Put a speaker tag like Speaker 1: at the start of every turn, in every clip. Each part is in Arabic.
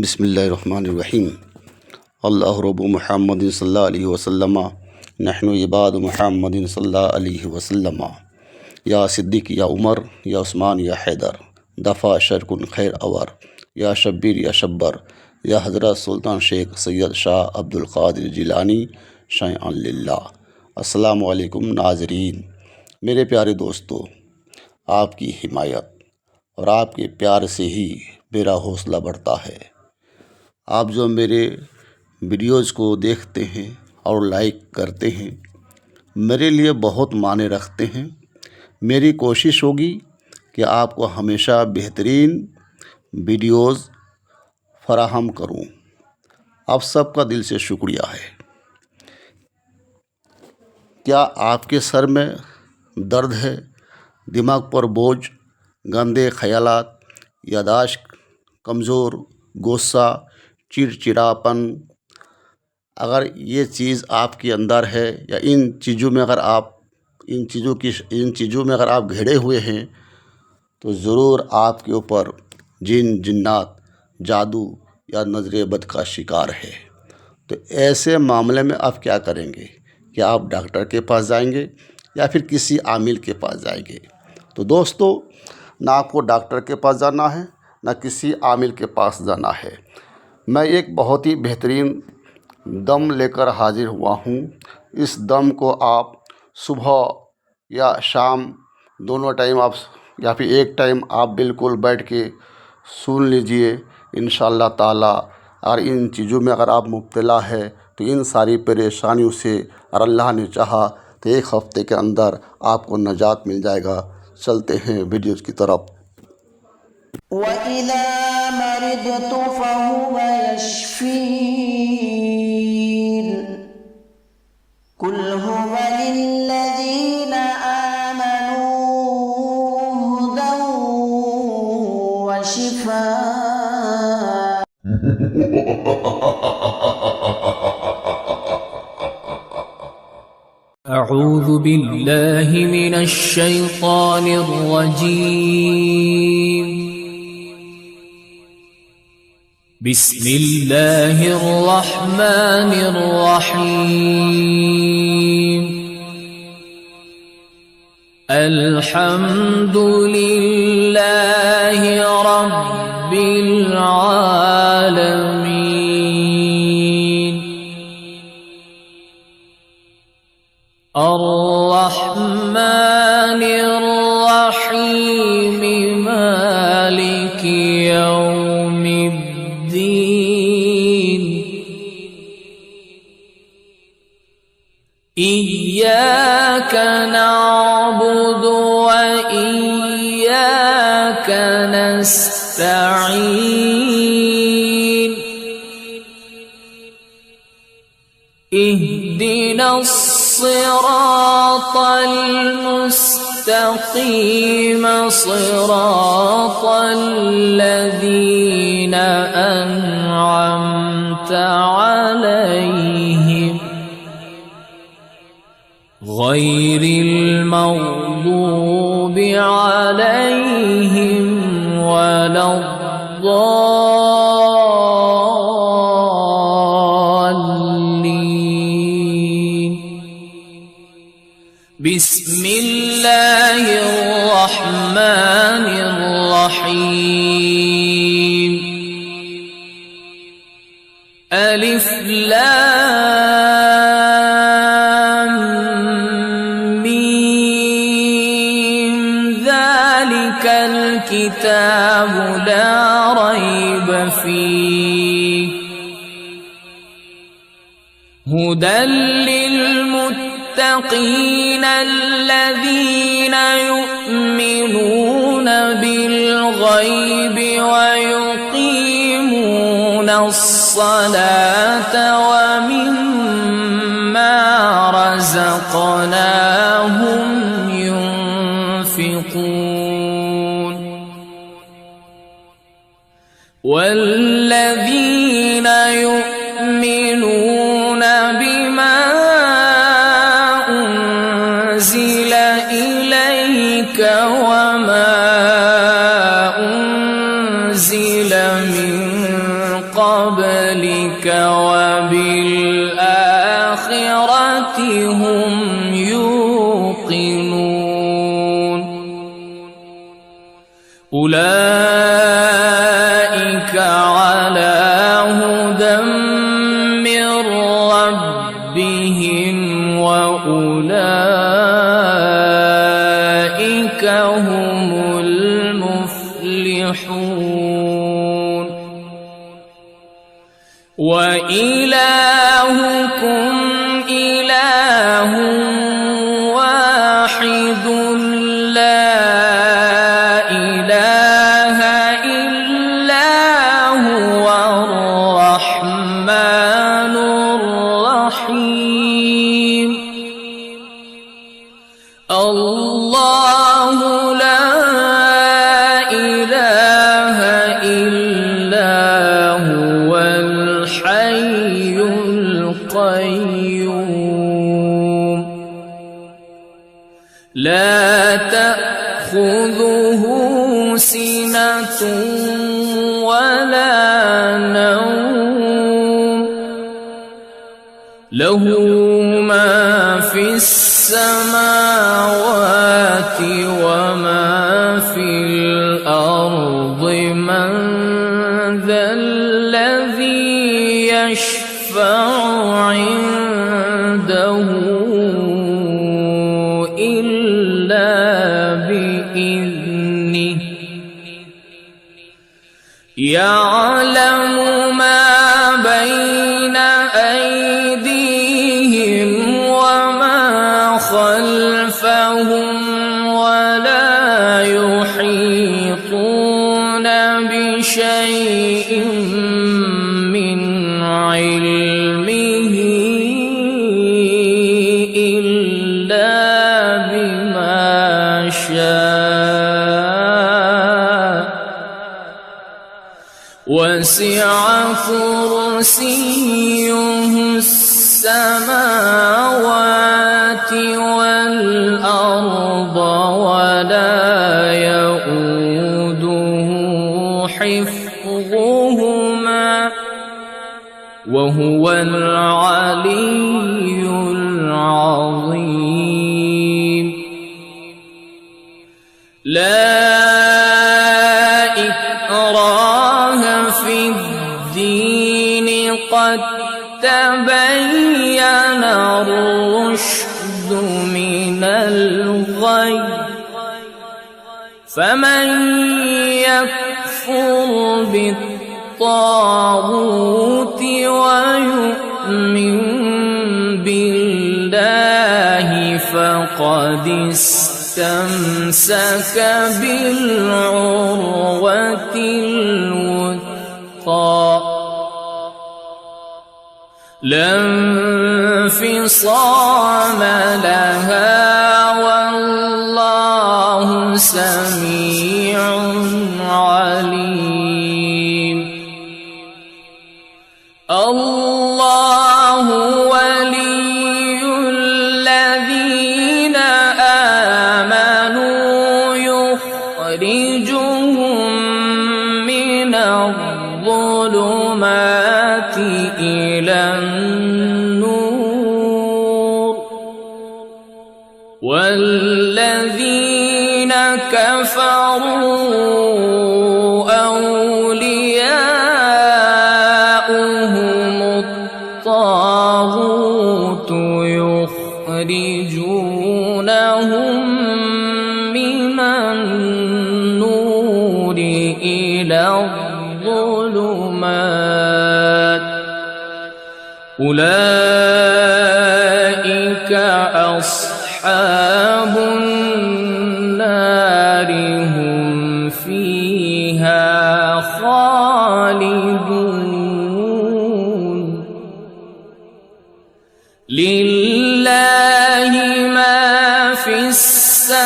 Speaker 1: बिस्मिल्लाहिर्रहमानिर्रहीम। अल्लाह रब्बु मुहम्मदिन सल्लल्लाहु अलैहि वसल्लम नहनु इबाद मुहम्मदिन सल्लल्लाहु अलैहि वसल्लम। या सिद्दीक़ या उमर या उस्मान या हैदर दफ़ा शरकुन खैर अवर या शब्बीर या शब्बर या हज़रत सुल्तान शेख सैयद शाह अब्दुल क़ादिर जिलानी शैअन लिल्लाह। अस्सलामु अलैकुम नाज़रीन। मेरे प्यारे दोस्तों, आपकी हिमायत और आपके प्यार से ही मेरा हौसला बढ़ता है। आप जो मेरे वीडियोज़ को देखते हैं और लाइक करते हैं, मेरे लिए बहुत मायने रखते हैं। मेरी कोशिश होगी कि आपको हमेशा बेहतरीन वीडियोज़ फराहम करूं। आप सबका दिल से शुक्रिया है। क्या आपके सर में दर्द है, दिमाग पर बोझ, गंदे ख़यालात, यादाश्त कमज़ोर, गुस्सा, चिड़चिड़ापन, अगर ये चीज़ आपके अंदर है या इन चीज़ों में अगर आप घिरे हुए हैं तो ज़रूर आपके ऊपर जिन जिन्नात, जादू या नज़र बद का शिकार है। तो ऐसे मामले में आप क्या करेंगे? क्या आप डॉक्टर के पास जाएंगे या फिर किसी आमिल के पास जाएंगे? तो दोस्तों, ना आपको डॉक्टर के पास जाना है, ना किसी आमिल के पास जाना है। मैं एक बहुत ही बेहतरीन दम लेकर हाजिर हुआ हूँ। इस दम को आप सुबह या शाम दोनों टाइम आप या फिर एक टाइम आप बिल्कुल बैठ के सुन लीजिए। इंशाअल्लाह ताला और इन चीज़ों में अगर आप मुब्तला है तो इन सारी परेशानियों से और अल्लाह ने चाहा तो एक हफ़्ते के अंदर आपको निजात मिल जाएगा। चलते हैं वीडियोज़ की तरफ।
Speaker 2: वइज़ा मरिदतु फहुव यश्फीन कुल हुव लिल्लज़ीना आमनू हुदन व शिफाअ।
Speaker 3: अऊज़ु बिल्लाहि मिनश शैतानिर रजीम। बिस्मिल्लाहिर रहमानिर रहीम। अल्हम्दुलिल्लाहि रब्बिल आलमीन। अर्रहमानिर रहीम मालिकि यौमिद्दीन। इय्याक नअबुदु व इय्याक नस्तईन। इहदिनस सिरातल मुस्तक़ीम सिरातल लज़ीना अनअमता अलैहिम गैरिल मग़दूबि अलैहिम वलद्दाल्लीन। बिस्मिल्लाहिर रहमानिर रहीम। अलिफ लाम मीम ज़ालिकल किताबु ला रैब फीह हुदल लिल्मुत्तक़ीन الذين يؤمنون بالغيب ويقيمون الصلاة ومما رزقناهم ينفقون والذين يؤمنون بما أنزل إليك وما أنزل من قبلك وبالآخرة هم يوقنون أولئك على هدى من ربهم وأولئك هم المفلحون وإلهكم إله واحد لا إله إلا هو الرحمن الرحيم الله لا إله إلا هو الحي القيوم لا تأخذه سنة ولا نوم له ما في السماوات وما في الأرض من ذا الذي يشفع عنده إلا بإذنه يعلم ما بين أيديهم وما خلفهم ولا يحيطون بشيء من علمه إلا بما شاء وسع كرسيه السماوات والأرض ولا يؤوده حفظهما وهو العلي العظيم لا إكراه في الدين قد تبين الرشد من الغي فمن يكفر بالطاغوت ويؤمن بالله فقد استمسك بالعروة الوثقى لا انفصام لها والله سميع عليم الله ولي الذين آمنوا يخرجهم من الظلمات إلى النور والذين كفروا أولياؤهم الطاغوت يخرجونهم من النور إلى الظلمات أولئك أصحاب النار هم فيها خالدون لله ما في السماوات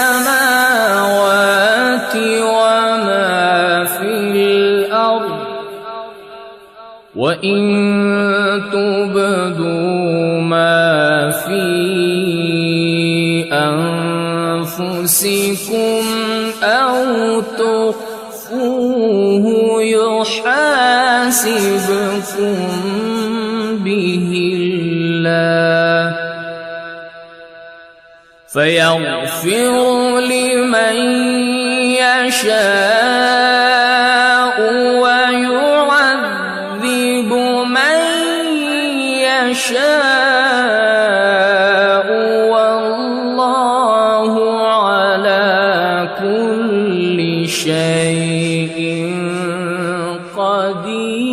Speaker 3: وما في الأرض وإن تبدوا ما في أنفسكم أو تخفوه يحاسبكم يحاسبكم به الله فيغفر لمن يشاء ويعذب من يشاء والله على كل شيء قدير.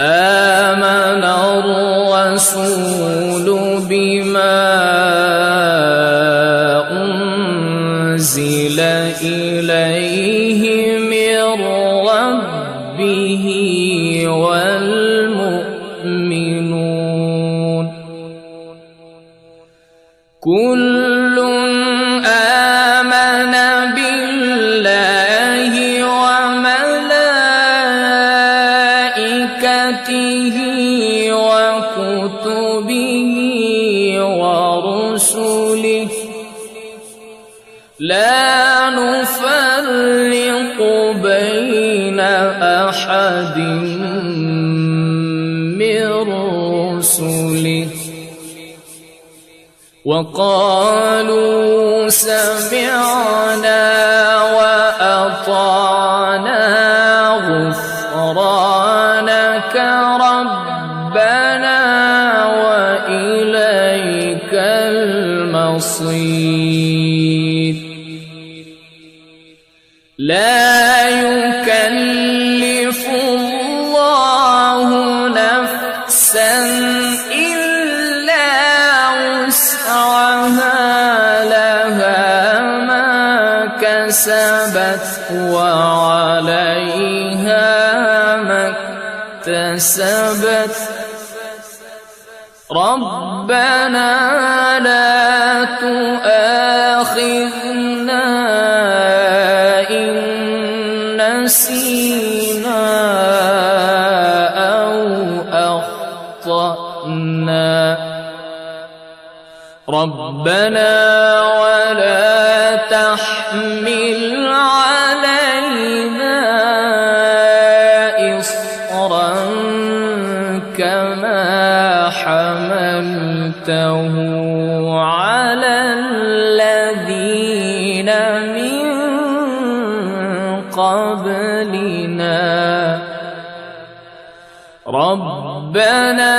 Speaker 3: آمن الرسول بما أنزل إليه من ربه والمؤمنون كل آمن بالله وملائكته وكتبه ورسله لا نفرق بين أحد من رسله وقالوا سمعنا وأطعنا غفرانك ربنا وإليك المصير. لا يكلف الله نفسا إلا وسعها لها ما كسبت وعليها ما اكتسبت ربنا لا تؤاخذنا إن نسينا أو أخطأنا ربنا ولا تحمل علينا إصرا كما حملته على الذين من قبلنا ربنا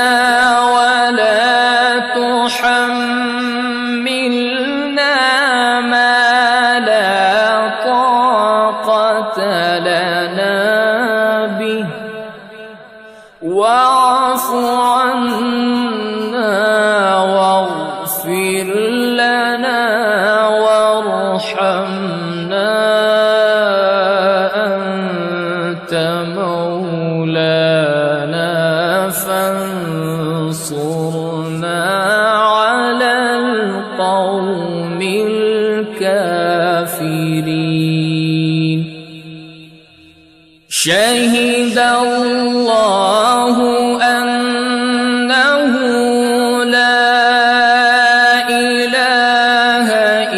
Speaker 3: ولا تحملنا ما لا طاقة لنا به واعف عنا واغفر لنا وارحمنا أنت مولانا فانصرنا على القوم الكافرين. شهد الله أنه لا إله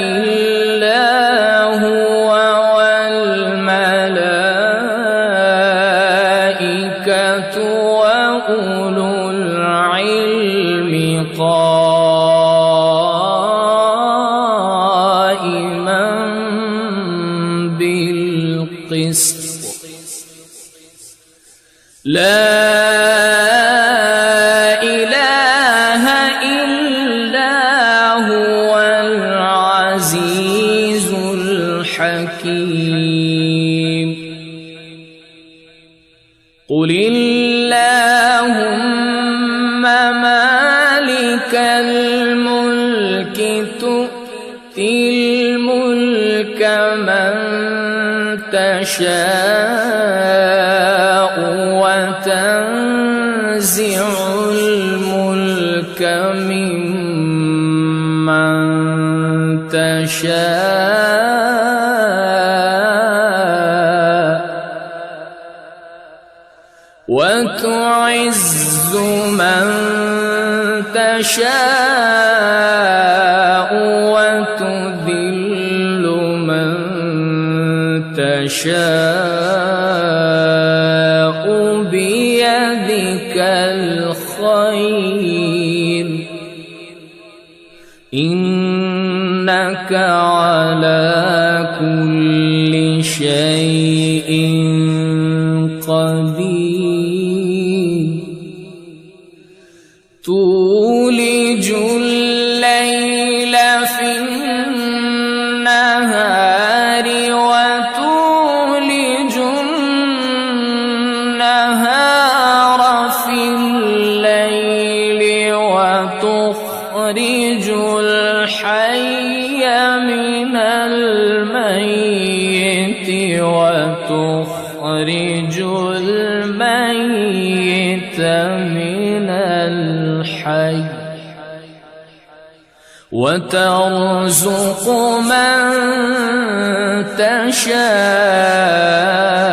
Speaker 3: إلا هو والملائكة وأولو العلم قائما بالقسط لا إله إلا هو العزيز الحكيم. قل اللهم مالك الملك تؤتي الملك من تشاء وتنزع الملك ممن تشاء وتعز من تشاء وتذل من تشاء بيدك الخير إنك على كل شيء قدير تولج الليل في النهار وتولج النهار في الليل وتخرج الحي من الميت وتخرج الميت من الحي وترزق من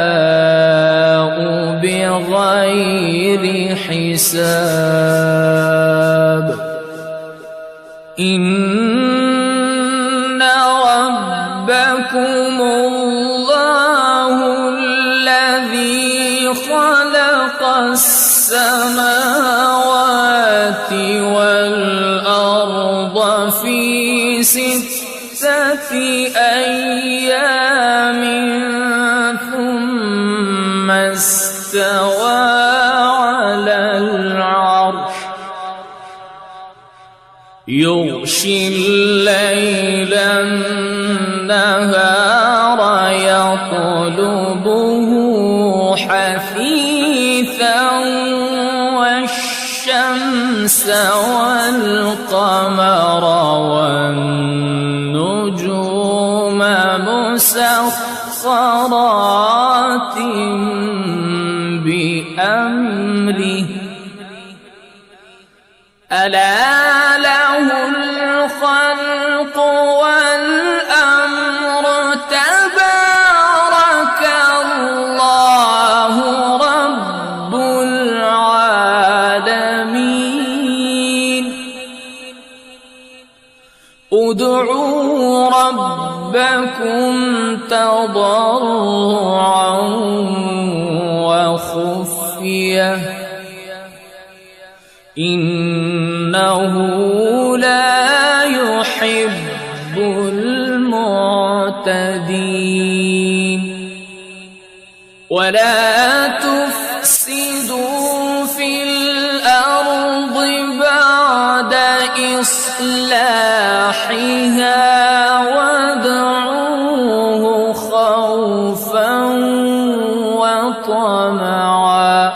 Speaker 3: تشاء بغير حساب إن ربكم الله الذي خلق السماوات والأرض في 6 أيام ثم استوى على العرش يغشي الليل النهار يطلبه حثيثا والشمس والقمر والنجوم مسخرات بأمره ألا له الخلق والأمر تبارك الله رب العالمين ادعوا ربكم تضرعا وخفية إنه لا يحب المعتدين ولا تفسدوا في الأرض بعد إصلاحها وادعوه خوفا وطمعا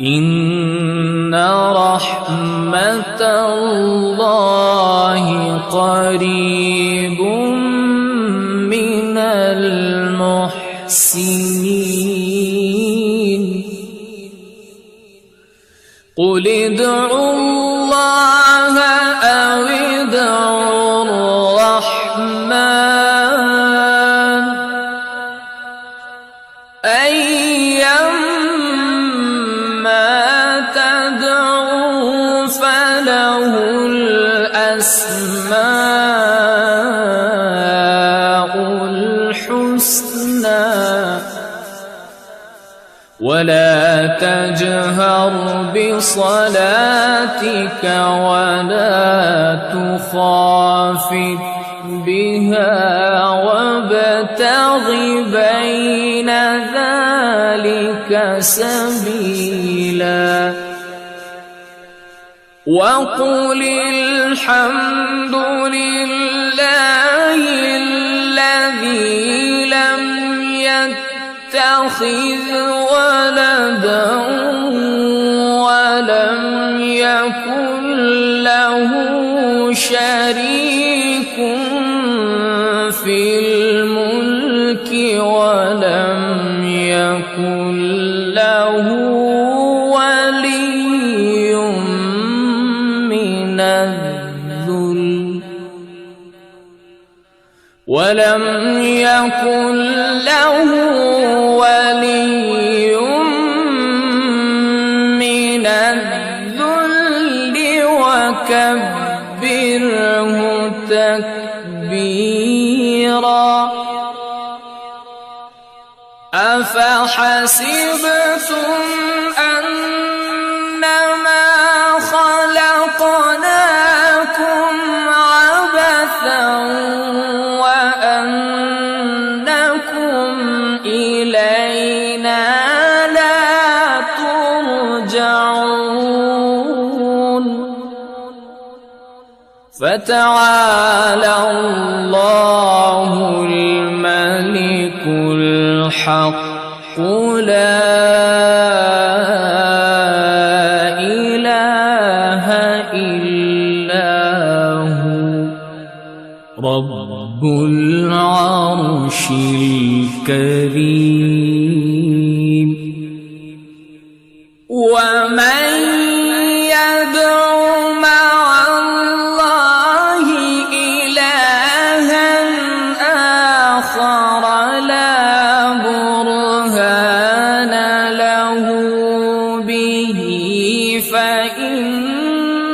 Speaker 3: إن رحمة الله قريب من المحسنين قل ادعوا الله أو ادعوا الرحمن أيما تدعوا فله الأسماء الحسنى ولا تجهر بصلاتك ولا تخافت بها وابتغ بين ذلك سبيلا وقل الحمد لله الذي لم يتخذ ولدا ولم يكن له شريك في الملك ولم يكن له ولي من الذل ولم يكن له ولي من الذل وكبره تكبيرا أفحسبتم أنما خلقناكم عبثا وأنكم إلينا لا ترجعون فتعالى الله الملك الحق لا إله إلا هو رب العرش الكريم ومن يدع مع الله إلها آخر لا برهان له به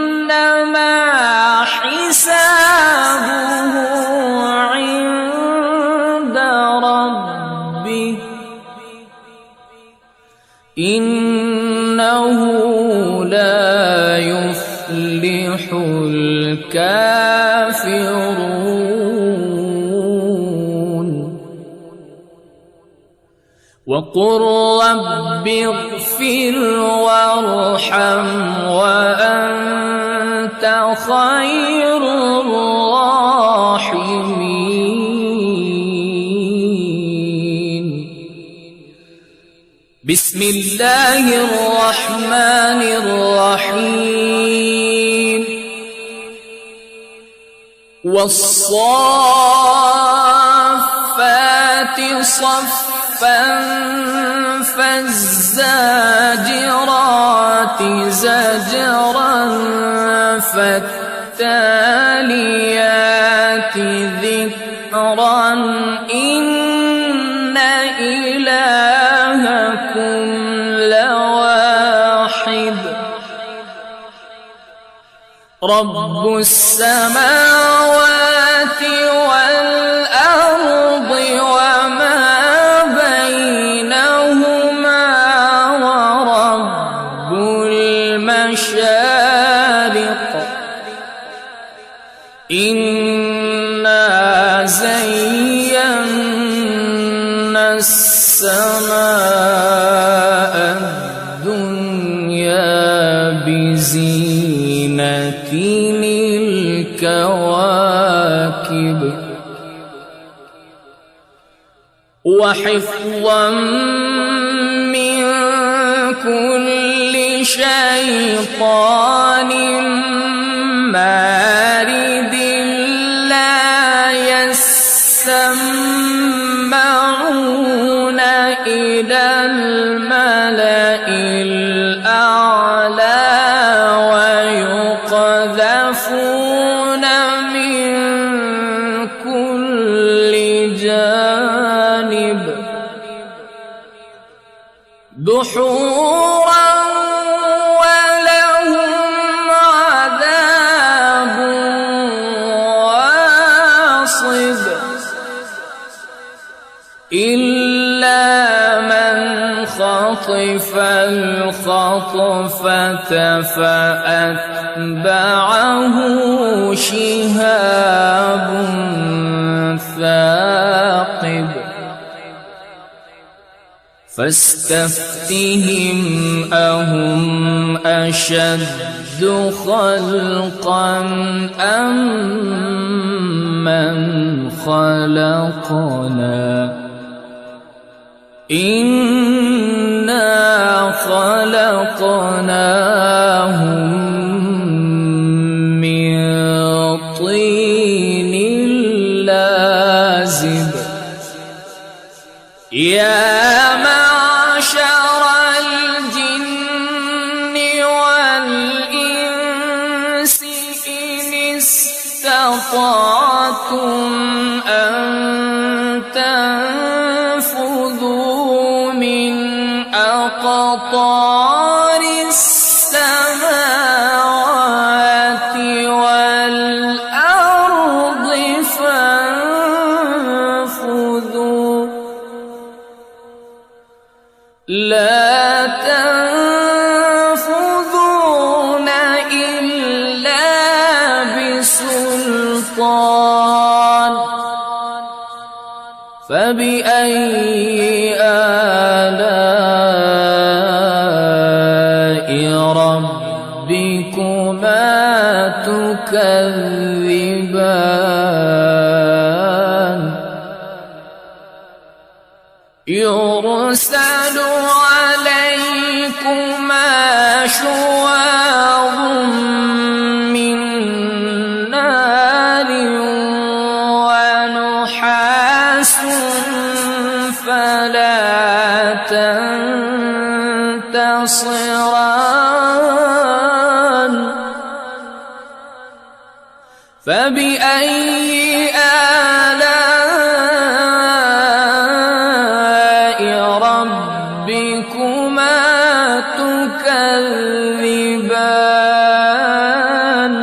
Speaker 3: فإنما حسابه عند ربه إنه لا يفلح الكافرون وقل رب اغفر وارحم وأنت خير الراحمين بسم الله الرحمن الرحيم والصافات صفا فالزاجرات زجرا فالتاليات ذكرا إن إلهكم لواحد رب السماوات والأرض وما بينهما ورب المشارق إنا زينا السماء الدنيا بزينة الكواكب وحفظا من كل شيطان مارد لا يسمعون إلى الملأ الأعلى ويقذفون من كل جانب دحورا ولهم عذاب واصب إلا من خطف الخطفة فأتبعه شهاب ثاقب فاستفتهم أهم أشد خلقا أم من خلقنا إنا خلقناهم من طين لازب يا معشر الجن والإنس إن استطعتم أن تنفذوا من أقطار السماوات والأرض فانفذوا لا تنفذون إلا بسلطان فبأي آلاء ربكما تكذبان يرسل عليكما شواظ من نار ونحاس فلا تنتصران فبأي آلاء ربكما تكذبان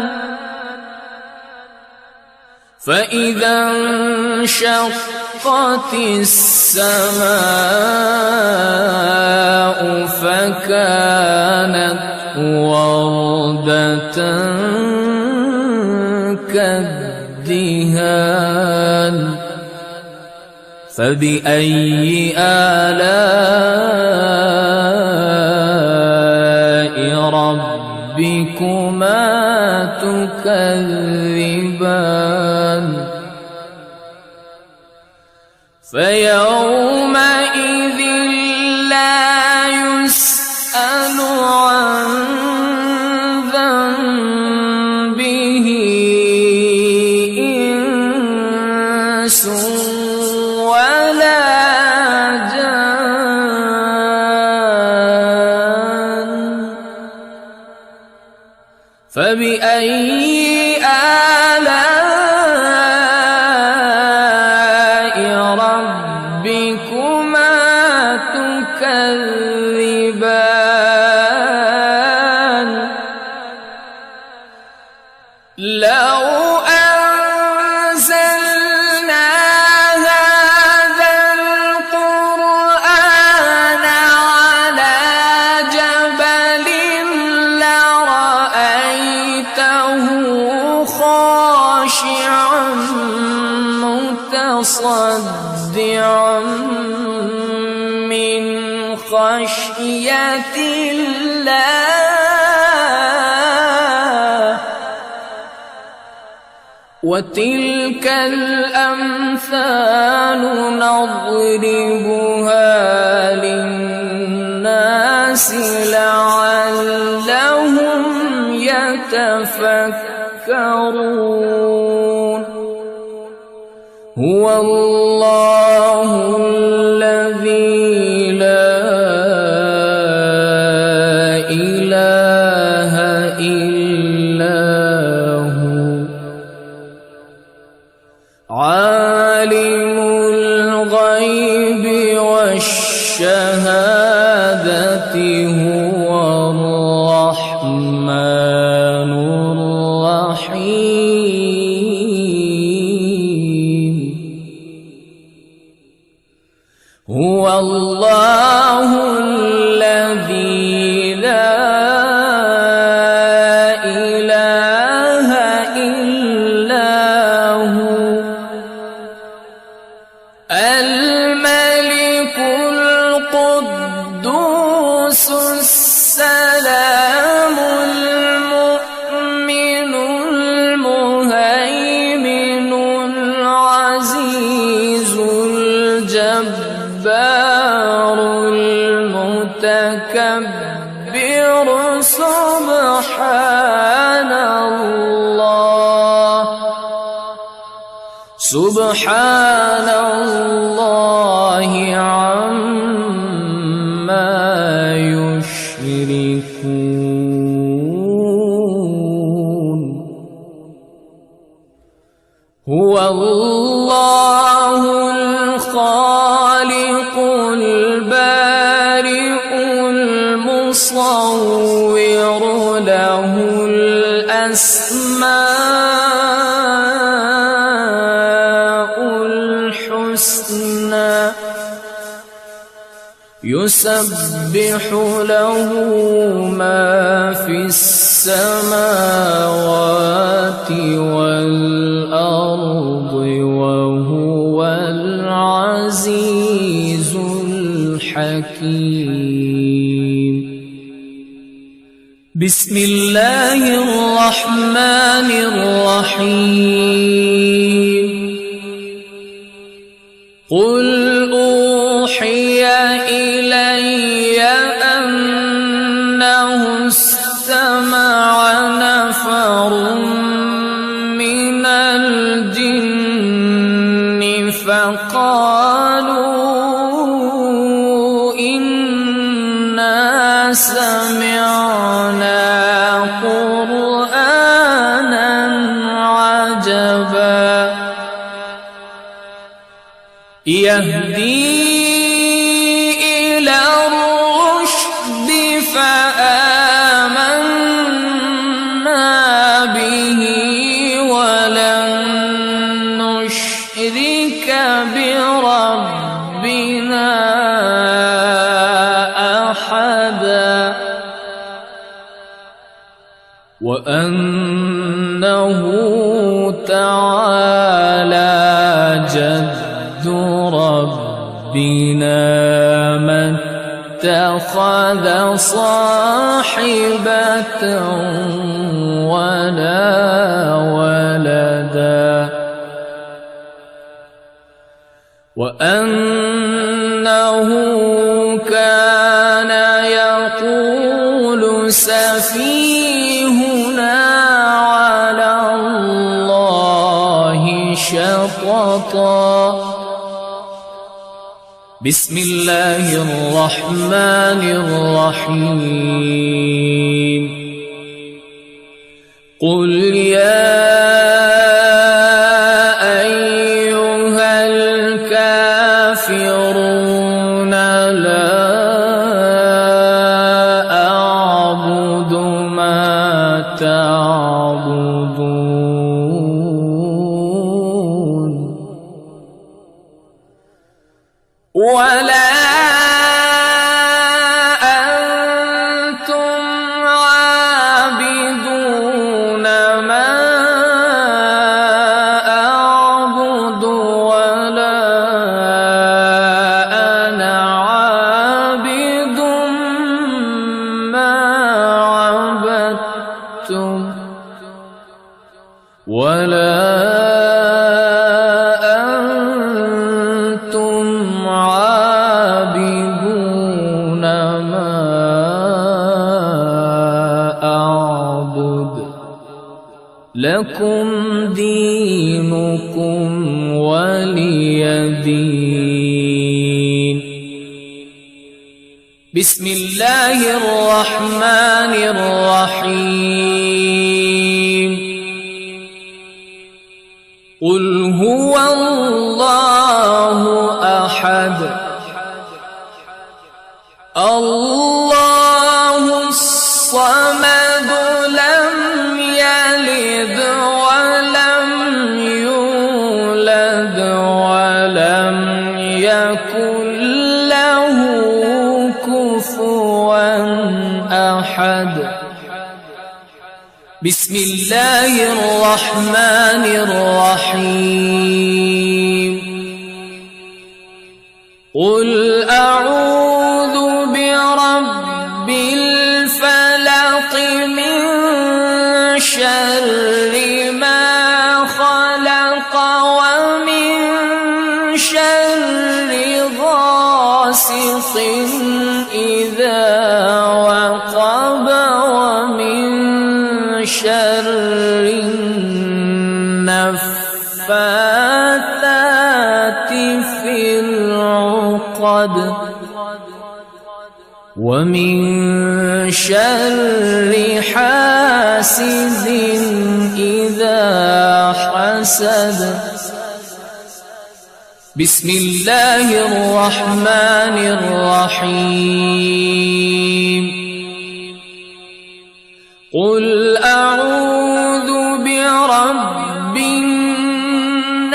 Speaker 3: فإذا انشقت السماء فكانت وردة كالدهان فبأي آلاء ربكما تكذبان فيومئذ لا يسأل عن ذنبه إنس ولا جان فبأي آلاء ربكما تكذبان لو أنزلنا هذا القرآن على جبل لرأيته خاشعا متصدعا من خشية الله وتلك الأمثال نضربها للناس لعلهم يتفكرون هو الله الذي لا إله إلا هو عالم الغيب والشهادة هو الرحمن الرحيم هو الله الذي لا إله إلا هو الملك القدوس السلام المؤمن المهيمن العزيز الجبار المتكبر سبحان الله سبحان الله عما يشركون هو الله الخالق البارئ المصور له الأسماء الحسنى يسبح له ما في السماوات والأرض وهو العزيز الحكيم. بسم الله الرحمن الرحيم. قل أوحي إلي أنه استمع نفر من الجن فقالوا إنا سمعنا قرآنا عجبا يهدي إلى الرشد فآمنا به ولن نشرك بربنا أحدا وأنه تعالى جد ربنا ما اتخذ صاحبة ولا ولدا وأنه كان يقول سفيهنا على الله شططا. بسم الله الرحمن الرحيم. قل يا أيها الكافرون لا أعبد ما تعبدون ولا أنتم عابدون ما أعبد ولا أنا عابد ما عبدتم ولا لكم دينكم ولي دين. بسم الله الرحمن الرحيم. قل هو الله أحد الله الصمد لم يلد ولم يولد ولم يكن له كفوا أحد. بسم الله الرحمن الرحيم. قل أعوذ برب الفلق من شر ما خلق ومن شر غاسق إذا وقب ومن شر النفاثات في العقد ومن شر حاسد إذا حسد. بسم الله الرحمن الرحيم. قل أعوذ برب الناس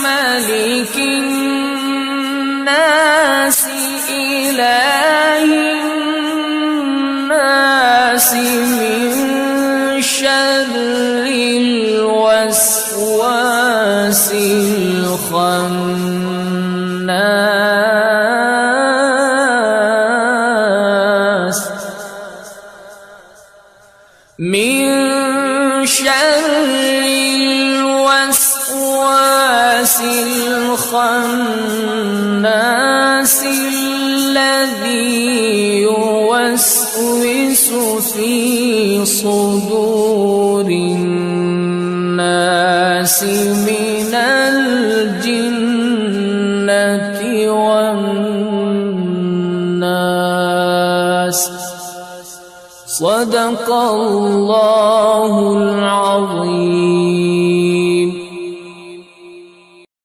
Speaker 3: ملك الناس الناس إله الناس من شر الوسواس الخناس من شر الوسواس الخناس الذي يوسوس في صدور الناس من الجنة والناس. صدق الله العظيم.